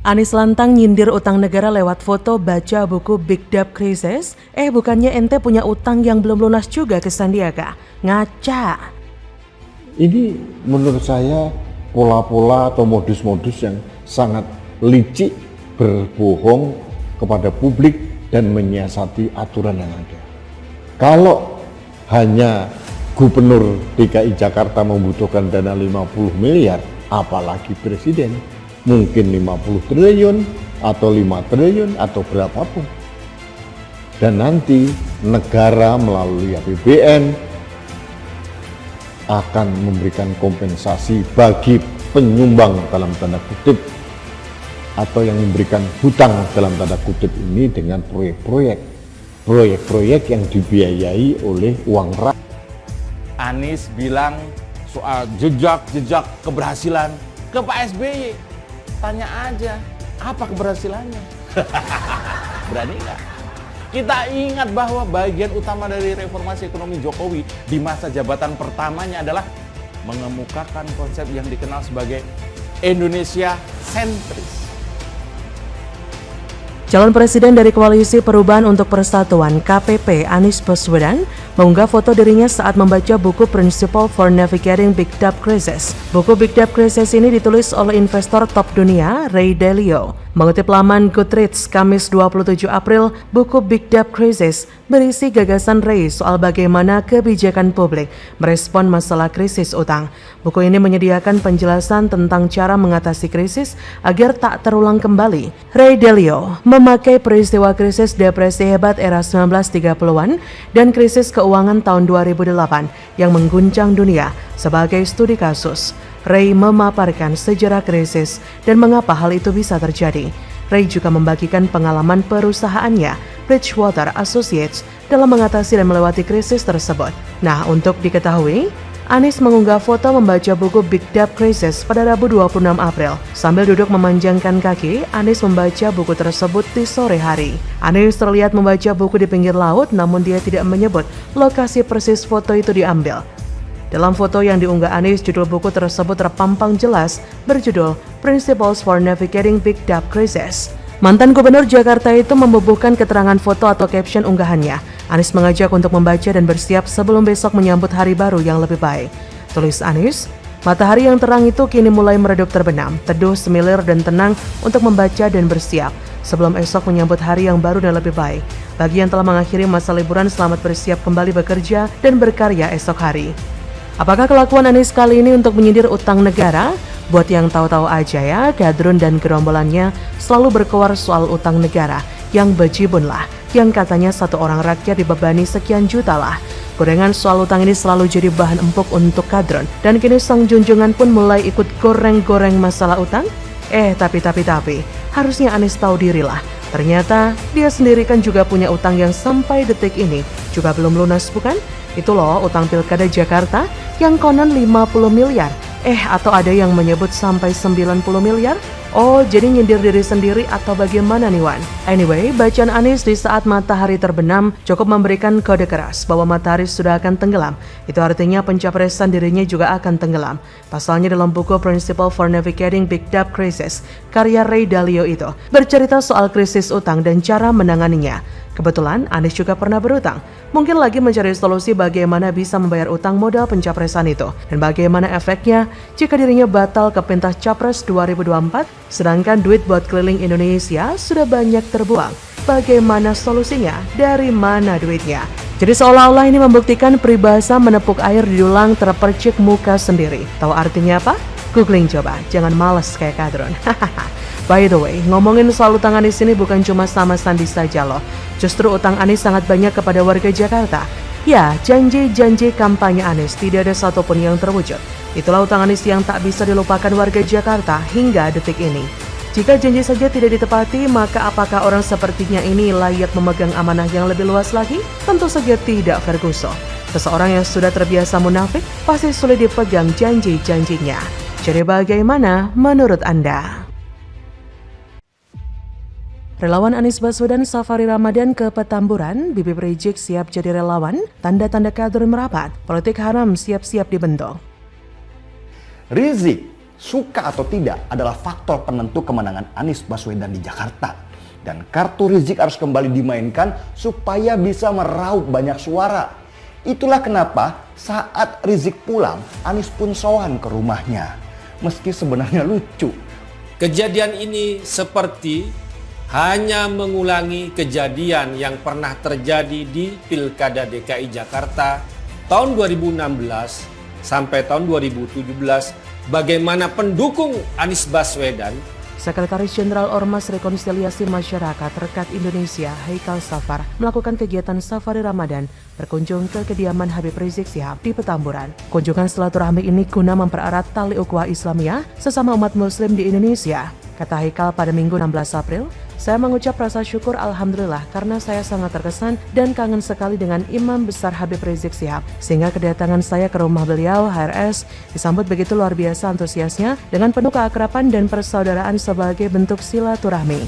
Anies lantang nyindir utang negara lewat foto baca buku Big Debt Crisis. Bukannya ente punya utang yang belum lunas juga ke Sandiaga? Ngaca. Ini menurut saya pola-pola atau modus-modus yang sangat licik berbohong kepada publik dan menyiasati aturan yang ada. Kalau hanya Gubernur DKI Jakarta membutuhkan dana 50 miliar, apalagi Presiden, mungkin 50 triliun atau 5 triliun atau berapapun. Dan nanti negara melalui APBN akan memberikan kompensasi bagi penyumbang dalam tanda kutip atau yang memberikan hutang dalam tanda kutip ini dengan proyek-proyek yang dibiayai oleh uang rakyat. Anies bilang soal jejak keberhasilan ke Pak SBY. Tanya aja, apa keberhasilannya? Berani nggak? Kita ingat bahwa bagian utama dari reformasi ekonomi Jokowi di masa jabatan pertamanya adalah mengemukakan konsep yang dikenal sebagai Indonesia sentris. Calon Presiden dari Koalisi Perubahan untuk Persatuan KPP Anies Baswedan mengunggah foto dirinya saat membaca buku Principle for Navigating Big Debt Crisis. Buku Big Debt Crisis ini ditulis oleh investor top dunia Ray Dalio. Mengutip laman Goodreads Kamis 27 April, buku Big Debt Crisis berisi gagasan Ray soal bagaimana kebijakan publik merespon masalah krisis utang. Buku ini menyediakan penjelasan tentang cara mengatasi krisis agar tak terulang kembali. Ray Dalio memakai peristiwa krisis depresi hebat era 1930-an dan krisis keuangan tahun 2008 yang mengguncang dunia sebagai studi kasus. Ray memaparkan sejarah krisis dan mengapa hal itu bisa terjadi. Ray juga membagikan pengalaman perusahaannya, Bridgewater Associates, dalam mengatasi dan melewati krisis tersebut. Nah, untuk diketahui, Anies mengunggah foto membaca buku Big Debt Crisis pada Rabu 26 April. Sambil duduk memanjangkan kaki, Anies membaca buku tersebut di sore hari. Anies terlihat membaca buku di pinggir laut, namun dia tidak menyebut lokasi persis foto itu diambil. Dalam foto yang diunggah Anies, judul buku tersebut terpampang jelas berjudul Principles for Navigating Big Debt Crisis. Mantan Gubernur Jakarta itu membubuhkan keterangan foto atau caption unggahannya. Anies mengajak untuk membaca dan bersiap sebelum besok menyambut hari baru yang lebih baik. Tulis Anies, matahari yang terang itu kini mulai meredup terbenam, teduh, semilir dan tenang untuk membaca dan bersiap sebelum esok menyambut hari yang baru dan lebih baik. Bagi yang telah mengakhiri masa liburan, selamat bersiap kembali bekerja dan berkarya esok hari. Apakah kelakuan Anies kali ini untuk menyindir utang negara? Buat yang tahu-tahu aja ya, Gadrun dan gerombolannya selalu berkoar soal utang negara yang bejibun lah, yang katanya satu orang rakyat dibebani sekian juta lah. Gorengan soal utang ini selalu jadi bahan empuk untuk Gadrun, dan kini sang junjungan pun mulai ikut goreng-goreng masalah utang. Tapi, harusnya Anies tahu diri lah. Ternyata dia sendiri kan juga punya utang yang sampai detik ini juga belum lunas, bukan? Itu loh utang Pilkada Jakarta yang konon 50 miliar. Atau ada yang menyebut sampai 90 miliar? Oh, jadi nyindir diri sendiri atau bagaimana nih Wan? Anyway, bacaan Anies di saat matahari terbenam cukup memberikan kode keras bahwa matahari sudah akan tenggelam. Itu artinya pencapresan dirinya juga akan tenggelam. Pasalnya dalam buku Principle for Navigating Big Debt Crisis, karya Ray Dalio itu bercerita soal krisis utang dan cara menanganinya. Kebetulan Anies juga pernah berutang. Mungkin lagi mencari solusi bagaimana bisa membayar utang modal pencapresan itu dan bagaimana efeknya jika dirinya batal ke pentas Capres 2024 sedangkan duit buat keliling Indonesia sudah banyak terbuang. Bagaimana solusinya? Dari mana duitnya? Jadi seolah-olah ini membuktikan peribahasa menepuk air di dulang terpercik muka sendiri. Tahu artinya apa? Googling coba, jangan males kayak Kadron. By the way, ngomongin soal utang Anies ini bukan cuma sama Sandi saja loh. Justru utang Anies sangat banyak kepada warga Jakarta. Ya, janji-janji kampanye Anies tidak ada satupun yang terwujud. Itulah utang Anies yang tak bisa dilupakan warga Jakarta hingga detik ini. Jika janji saja tidak ditepati, maka apakah orang sepertinya ini layak memegang amanah yang lebih luas lagi? Tentu saja tidak, Ferguson. Seseorang yang sudah terbiasa munafik pasti sulit dipegang janji-janjinya. Jadi bagaimana menurut Anda? Relawan Anies Baswedan Safari Ramadan ke Petamburan, Bibip Rizik siap jadi relawan, tanda-tanda kader merapat, politik haram siap-siap dibentuk. Rizik suka atau tidak adalah faktor penentu kemenangan Anies Baswedan di Jakarta. Dan kartu Rizik harus kembali dimainkan supaya bisa meraup banyak suara. Itulah kenapa saat Rizik pulang, Anies pun sowan ke rumahnya. Meski sebenarnya lucu. Kejadian ini seperti hanya mengulangi kejadian yang pernah terjadi di Pilkada DKI Jakarta tahun 2016 sampai tahun 2017, bagaimana pendukung Anies Baswedan. Sekretaris Jenderal Ormas Rekonsiliasi Masyarakat Rekat Indonesia Haikal Safar melakukan kegiatan safari Ramadan berkunjung ke kediaman Habib Rizik Syihab di Petamburan. Kunjungan silaturahmi ini guna mempererat tali ukhuwah Islamiyah sesama umat muslim di Indonesia. Kata Haikal pada Minggu 16 April, "Saya mengucap rasa syukur Alhamdulillah karena saya sangat terkesan dan kangen sekali dengan Imam Besar Habib Rizik Syihab. Sehingga kedatangan saya ke rumah beliau, HRS, disambut begitu luar biasa antusiasnya dengan penuh keakraban dan persaudaraan sebagai bentuk silaturahmi."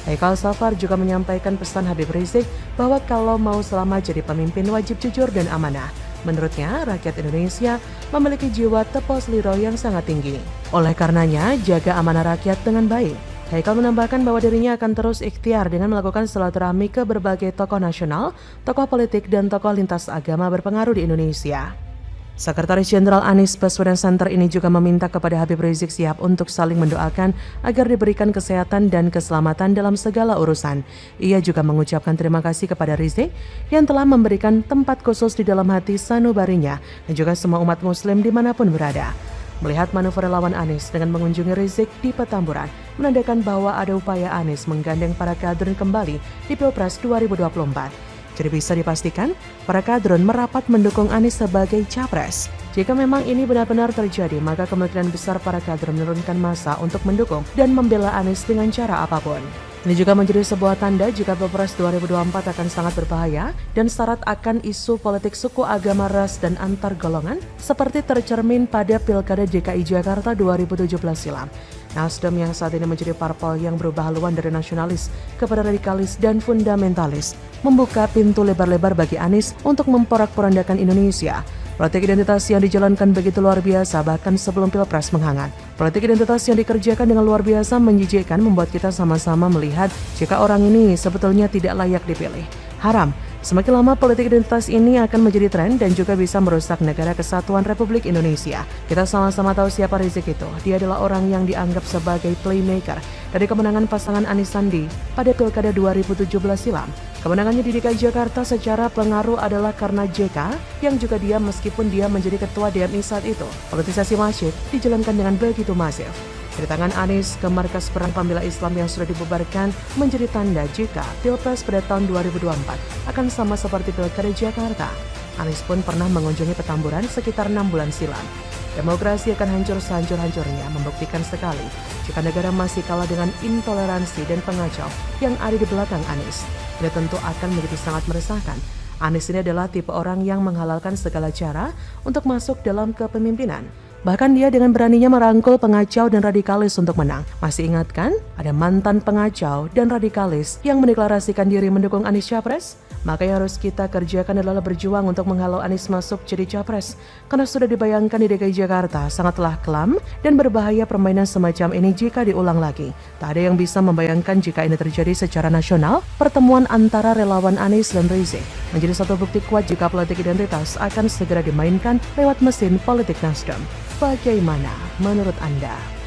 Haikal Safar juga menyampaikan pesan Habib Rizik bahwa kalau mau selamat jadi pemimpin wajib jujur dan amanah. Menurutnya, rakyat Indonesia memiliki jiwa tepos liro yang sangat tinggi. Oleh karenanya, jaga amanah rakyat dengan baik. Haikal menambahkan bahwa dirinya akan terus ikhtiar dengan melakukan silaturahmi ke berbagai tokoh nasional, tokoh politik, dan tokoh lintas agama berpengaruh di Indonesia. Sekretaris Jenderal Anies Baswedan Center ini juga meminta kepada Habib Rizik Syihab untuk saling mendoakan agar diberikan kesehatan dan keselamatan dalam segala urusan. Ia juga mengucapkan terima kasih kepada Rizik yang telah memberikan tempat khusus di dalam hati sanubarinya dan juga semua umat muslim dimanapun berada. Melihat manuver relawan Anies dengan mengunjungi Rizik di Petamburan menandakan bahwa ada upaya Anies menggandeng para kadrun kembali di Pilpres 2024. Jadi bisa dipastikan, para kadrun merapat mendukung Anies sebagai capres. Jika memang ini benar-benar terjadi, maka kemungkinan besar para kadrun menurunkan massa untuk mendukung dan membela Anies dengan cara apapun. Ini juga menjadi sebuah tanda jika Pilpres 2024 akan sangat berbahaya dan syarat akan isu politik suku, agama, ras, dan antar golongan seperti tercermin pada Pilkada DKI Jakarta 2017 silam. Nasdem yang saat ini menjadi parpol yang berubah haluan dari nasionalis kepada radikalis dan fundamentalis membuka pintu lebar-lebar bagi Anies untuk memporak-porandakan Indonesia. Politik identitas yang dijalankan begitu luar biasa bahkan sebelum Pilpres menghangat. Politik identitas yang dikerjakan dengan luar biasa menjijikkan membuat kita sama-sama melihat jika orang ini sebetulnya tidak layak dipilih. Haram. Semakin lama politik identitas ini akan menjadi tren dan juga bisa merusak negara kesatuan Republik Indonesia. Kita sama-sama tahu siapa Rizik itu. Dia adalah orang yang dianggap sebagai playmaker dari kemenangan pasangan Anies Sandi pada Pilkada 2017 silam. Kemenangannya di DKI Jakarta secara pengaruh adalah karena JK yang juga dia meskipun dia menjadi ketua DMI saat itu. Politisasi masjid dijalankan dengan begitu masif. Kedatangan Anies ke markas Perang Pembela Islam yang sudah dibubarkan menjadi tanda jika Pilpres pada tahun 2024 akan sama seperti Pilkada Jakarta. Anies pun pernah mengunjungi Petamburan sekitar 6 bulan silam. Demokrasi akan hancur sehancur-hancurnya, membuktikan sekali jika negara masih kalah dengan intoleransi dan pengacau yang ada di belakang Anies. Ini tentu akan menjadi sangat meresahkan. Anies ini adalah tipe orang yang menghalalkan segala cara untuk masuk dalam kepemimpinan. Bahkan dia dengan beraninya merangkul pengacau dan radikalis untuk menang. Masih ingat kan? Ada mantan pengacau dan radikalis yang mendeklarasikan diri mendukung Anies Capres? Maka yang harus kita kerjakan adalah berjuang untuk menghalau Anies masuk jadi Capres. Karena sudah dibayangkan di DKI Jakarta sangatlah kelam dan berbahaya permainan semacam ini jika diulang lagi. Tak ada yang bisa membayangkan jika ini terjadi secara nasional, pertemuan antara relawan Anies dan Rizik menjadi satu bukti kuat jika politik identitas akan segera dimainkan lewat mesin politik Nasdem. Bagaimana menurut Anda?